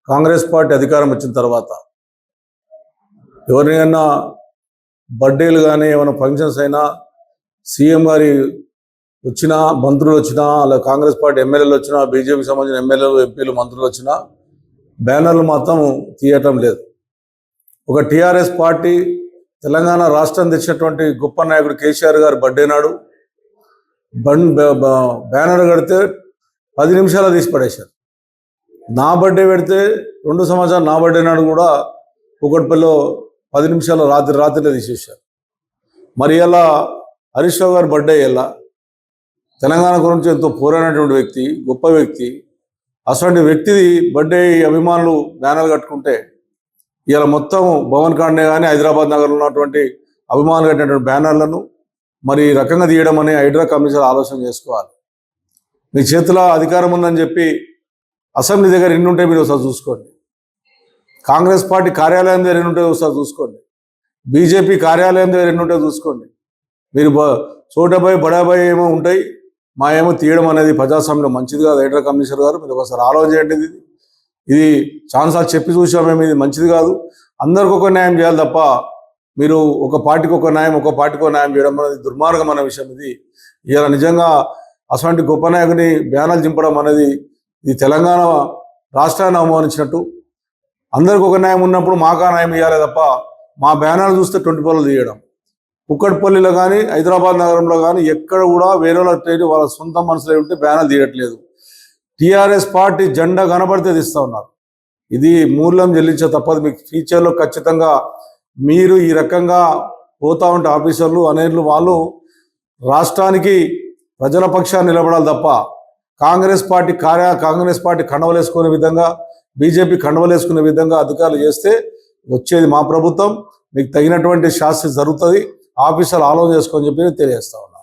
Congress party అధికారం వచ్చిన తర్వాత ఎవరినైనా బర్త్డేలు కానీ ఏమైనా ఫంక్షన్స్ అయినా సీఎం గారి వచ్చినా, మంత్రులు వచ్చినా, అలా కాంగ్రెస్ పార్టీ ఎమ్మెల్యేలు వచ్చినా, బీజేపీకి సంబంధించిన ఎమ్మెల్యేలు, ఎంపీలు, మంత్రులు వచ్చినా బ్యానర్లు మాత్రం తీయటం లేదు. ఒక టీఆర్ఎస్ పార్టీ తెలంగాణ రాష్ట్రం తెచ్చినటువంటి గొప్ప నాయకుడు కేసీఆర్ గారు బర్త్డే నాడు బ్యానర్ కడితే 10 నిమిషాలు తీసి పడేశారు. నా బర్త్డే పెడితే 2 సంవత్సరాలు నా బర్త్డే నాడు కూడా కూకట్పల్లిలో 10 నిమిషాలు రాత్రిలో తీసేశారు. మరి ఇలా హరీష్ రావు గారి బర్త్డే ఇలా తెలంగాణ గురించి ఎంతో పోరాడినటువంటి వ్యక్తి, గొప్ప వ్యక్తి, అటువంటి వ్యక్తిది బర్త్డే అభిమానులు బ్యానర్లు కట్టుకుంటే ఇలా మొత్తం భవన్ కాండే కానీ హైదరాబాద్ నగరంలో ఉన్నటువంటి అభిమానులు కట్టినటువంటి బ్యానర్లను మరి ఈ రకంగా తీయడం అనే హైడ్రా కమిషన్ ఆలోచన చేసుకోవాలి. మీ చేతిలో అధికారం ఉందని చెప్పి అసెంబ్లీ దగ్గర ఎన్ని ఉంటే మీరు ఒకసారి చూసుకోండి. కాంగ్రెస్ పార్టీ కార్యాలయం దగ్గర ఎన్ని ఉంటే ఒకసారి చూసుకోండి. బీజేపీ కార్యాలయం దగ్గర ఎన్ని ఉంటే చూసుకోండి. మీరు చోటబాయ్ బడాబాయ్ ఏమో ఉంటాయి, మా ఏమో తీయడం అనేది ప్రజాస్వామ్యం మంచిది కాదు. హైడ్రా కమిషనర్ గారు మీరు ఒకసారి ఆలోచన చేయండి. ఇది చాలాసార్లు చెప్పి చూసామేమో, ఇది మంచిది కాదు. అందరికి ఒక న్యాయం చేయాలి తప్ప మీరు ఒక పార్టీకి ఒక న్యాయం, ఒక పార్టీకి ఒక న్యాయం చేయడం అనేది దుర్మార్గమైన విషయం. ఇలా నిజంగా అటువంటి గొప్ప నాయకుని బ్యానర్లు చింపడం అనేది ఇది తెలంగాణ రాష్ట్రాన్ని అవమానించినట్టు. అందరికి ఒక న్యాయం ఉన్నప్పుడు మాకా న్యాయం ఇవ్వాలి తప్ప మా బ్యానర్లు చూస్తే 20 పనులు తీయడం. కుక్కట్పల్లిలో కానీ హైదరాబాద్ నగరంలో కానీ ఎక్కడ కూడా వేరే వాళ్ళ సొంత మనసులో ఉంటే బ్యానర్లు తీయట్లేదు. టీఆర్ఎస్ పార్టీ జెండా కనబడితే తీస్తూ ఉన్నారు. ఇది మూల్యం చెల్లించే తప్పదు. మీకు ఫ్యూచర్లో ఖచ్చితంగా మీరు ఈ రకంగా పోతా ఉంటే ఆఫీసర్లు అనేర్లు వాళ్ళు రాష్ట్రానికి ప్రజల పక్షాన్ని నిలబడాలి తప్ప కాంగ్రెస్ పార్టీ కండవలేసుకునే విధంగా, బీజేపీ కండవలేసుకునే విధంగా అధికారులు చేస్తే వచ్చేది మా ప్రభుత్వం. మీకు తగినటువంటి శాస్త్రం జరుగుతుంది. ఆఫీసర్లు ఆలోచన చేసుకొని చెప్పి తెలియజేస్తా ఉన్నాను.